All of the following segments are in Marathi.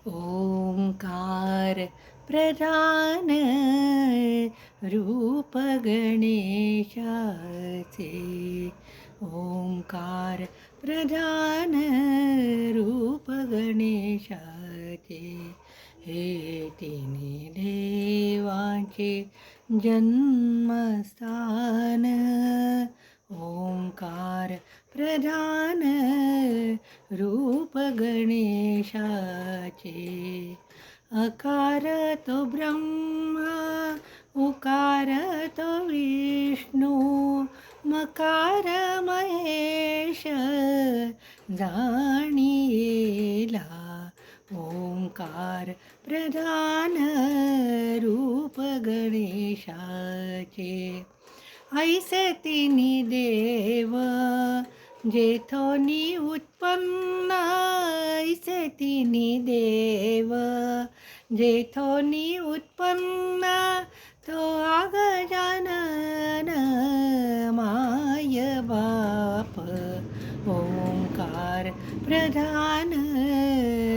ओंकार प्रधान रूप गणेशाचे. ओंकार प्रधान रूप गणेशाचे. हे तिन्ही देवांचे जन्मस्थान. ओंकार प्रधान रूप गणेशाचे. अकार तो ब्रह्मा, उकार तो विष्णू, मकार महेश जाणियेला. ओंकार प्रधान रूप गणेशाचे. ऐसे तिन्ही देव जेथोनी उत्पन्न. ऐसे तिन्ही देव जेथोनी उत्पन्न. तो गजानन माय बाप. ओंकार प्रधान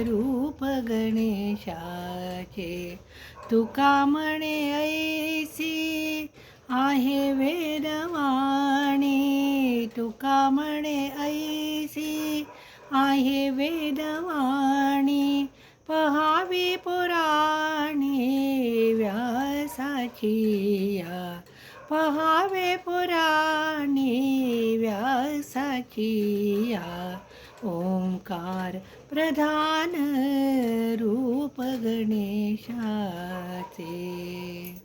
रूप गणेशाचे. तुका म्हणे ऐसी आहे वेदवाणी. तुका म्हणे ऐसी आहे वेदवाणी. पहावी पुराणी व्यासाची या. पहावे पुराणी व्यासाची या. ओंकार प्रधान रूप गणेशाचे.